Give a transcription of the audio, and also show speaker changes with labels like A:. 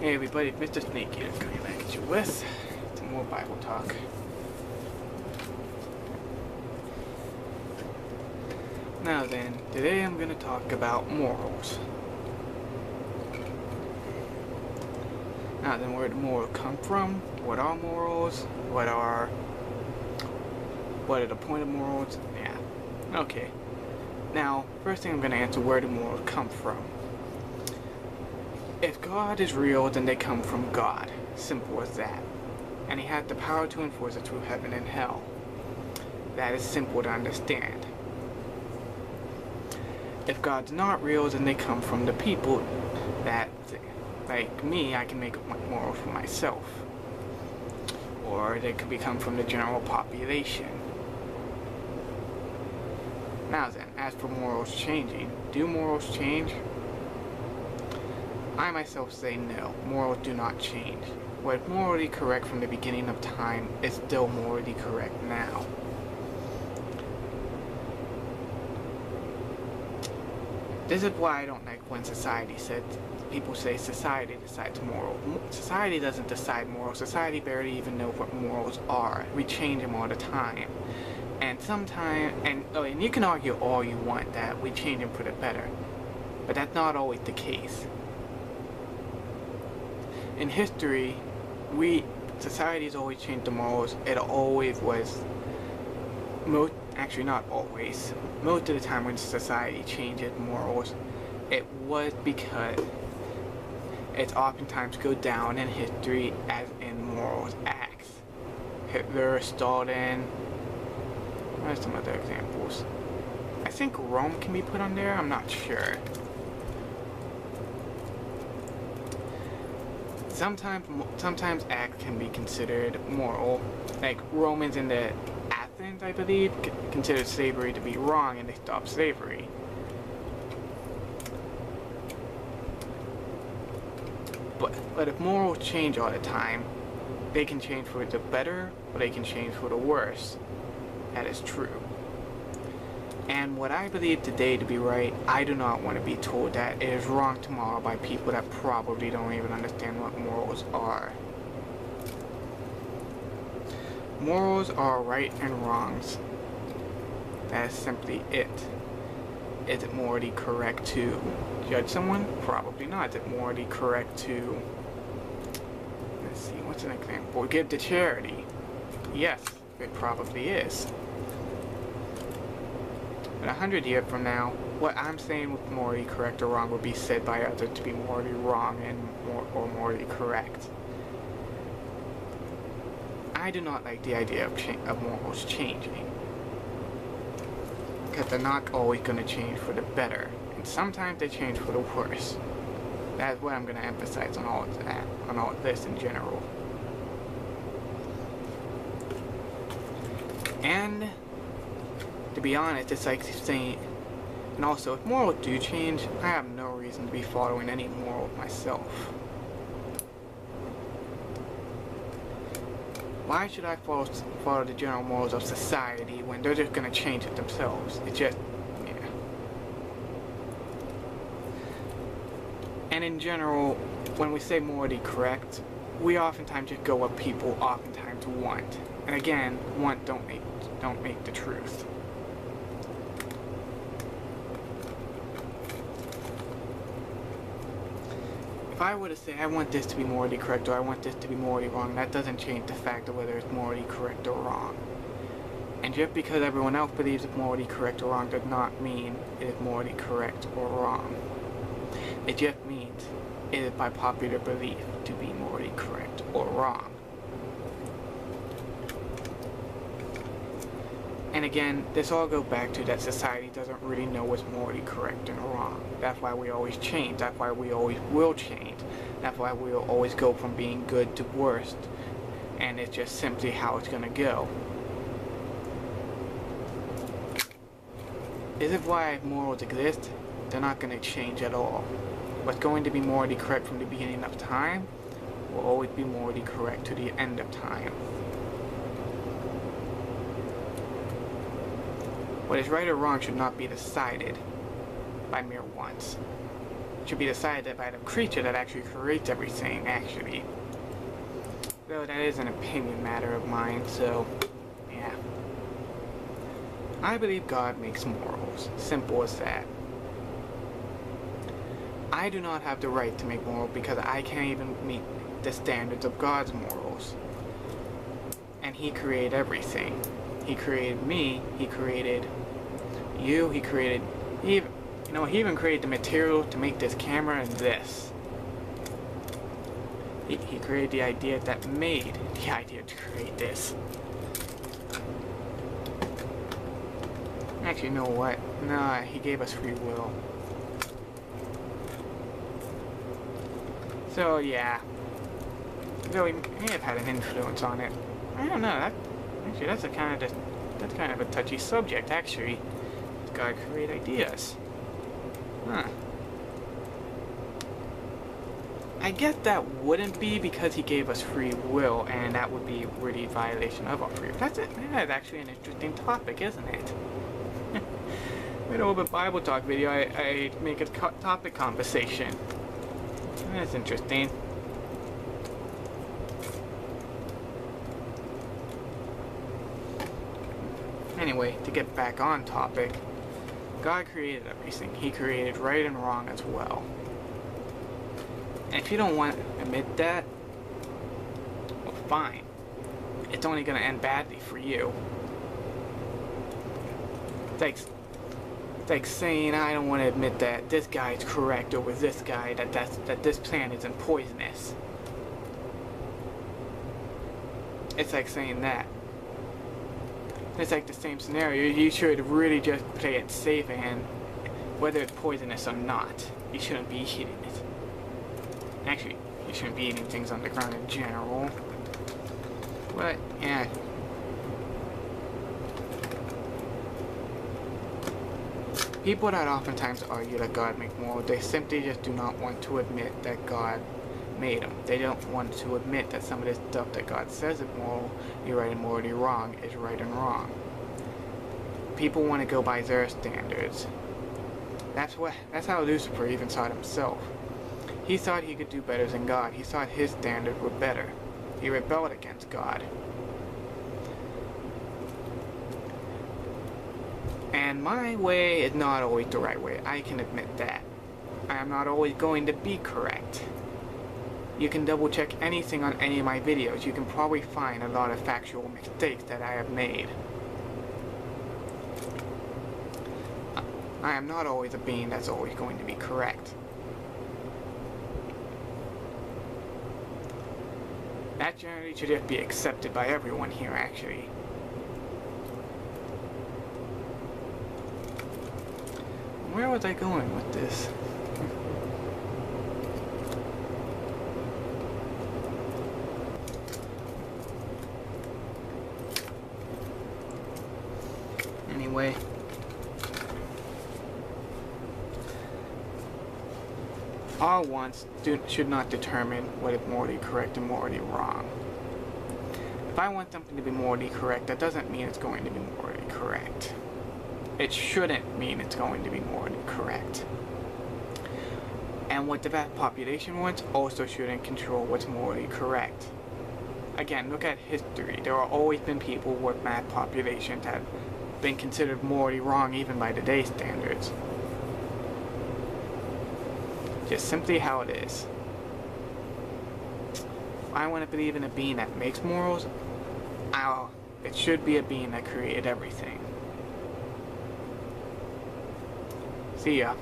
A: Hey everybody, it's Mr. Snake here, coming back at you with some more Bible talk. Now then, today I'm going to talk about morals. Now then, where did morals come from? What are morals? What are the point of morals? Yeah, okay. Now, first thing I'm going to answer, where do morals come from? If God is real, then they come from God. Simple as that. And He had the power to enforce it through heaven and hell. That is simple to understand. If God's not real, then they come from the people that, like me, I can make up morals for myself. Or they could come from the general population. Now then, as for morals changing, do morals change? I myself say no, morals do not change. What morally correct from the beginning of time is still morally correct now. This is why I don't like when people say society decides morals. Society doesn't decide morals. Society barely even knows what morals are. We change them all the time. And sometimes, and you can argue all you want that we change them for the better. But that's not always the case. In history, society's always changed the morals. It always was, actually not always, most of the time when society changes morals, it was because it's oftentimes go down in history as in morals acts. Hitler, Stalin, what are some other examples? I think Rome can be put on there, I'm not sure. Sometimes acts can be considered moral. Like Romans in the Athens, I believe, considered slavery to be wrong and they stopped slavery. But if morals change all the time, they can change for the better or they can change for the worse. That is true. And what I believe today to be right, I do not want to be told that it is wrong tomorrow by people that probably don't even understand what morals are. Morals are right and wrongs. That is simply it. Is it morally correct to judge someone? Probably not. Is it morally correct to, let's see, what's an example? Give to charity? Yes, it probably is. But 100 years from now, what I'm saying with morally correct or wrong will be said by others to be morally wrong or morally correct. I do not like the idea of morals changing. Because they're not always going to change for the better. And sometimes they change for the worse. That's what I'm going to emphasize on all of that, on all of this in general. And to be honest, it's like saying, and also if morals do change, I have no reason to be following any moral myself. Why should I follow the general morals of society when they're just going to change it themselves? It just, yeah. And in general, when we say morally correct, we oftentimes just go what people oftentimes want. And again, want don't make the truth. If I were to say I want this to be morally correct or I want this to be morally wrong, that doesn't change the fact of whether it's morally correct or wrong. And just because everyone else believes it's morally correct or wrong does not mean it is morally correct or wrong. It just means it is by popular belief to be morally correct or wrong. And again, this all goes back to that society doesn't really know what's morally correct and wrong. That's why we always change. That's why we always will change. That's why we'll always go from being good to worst. And it's just simply how it's going to go. This is why morals exist. They're not going to change at all. What's going to be morally correct from the beginning of time will always be morally correct to the end of time. What is right or wrong should not be decided by mere wants. should be decided by the creature that actually creates everything, actually. Though that is an opinion matter of mine, so, yeah. I believe God makes morals. Simple as that. I do not have the right to make morals because I can't even meet the standards of God's morals. And He created everything. He created me, He created you, He created even, He even created the material to make this camera and this. He created the idea that made the idea to create this. Actually, you know what? Nah, He gave us free will. So yeah. Though He may have had an influence on it. I don't know. That's kind of a touchy subject. Actually, does God create ideas? Huh. I guess that wouldn't be because He gave us free will, and that would be really a violation of our free will. That's actually an interesting topic, isn't it? Middle of a Bible talk video, I make a topic conversation. That's interesting. Anyway, to get back on topic, God created everything. He created right and wrong as well. And if you don't want to admit that, well, fine. It's only going to end badly for you. It's like saying I don't want to admit that this guy's correct over this guy, that this plant isn't poisonous. It's like saying that. It's like the same scenario. You should really just play it safe, and whether it's poisonous or not, you shouldn't be eating it. Actually, you shouldn't be eating things on the ground in general. But, yeah. People that oftentimes argue that God makes morals, they simply just do not want to admit that God made them. They don't want to admit that some of this stuff that God says is moral, you're right and morally wrong, is right and wrong. People want to go by their standards. That's how Lucifer even saw it himself. He thought he could do better than God. He thought his standards were better. He rebelled against God. And my way is not always the right way. I can admit that. I am not always going to be correct. You can double check anything on any of my videos. You can probably find a lot of factual mistakes that I have made. I am not always a being that's always going to be correct. That generally should just be accepted by everyone here, actually. Where was I going with this? Anyway. All wants should not determine what is morally correct and morally wrong. If I want something to be morally correct, that doesn't mean it's going to be morally correct. It shouldn't mean it's going to be morally correct. And what the vast population wants also shouldn't control what's morally correct. Again, look at history. There have always been people with mass populations that have been considered morally wrong even by today's standards. Just simply how it is. If I want to believe in a being that makes morals, it should be a being that created everything. See ya.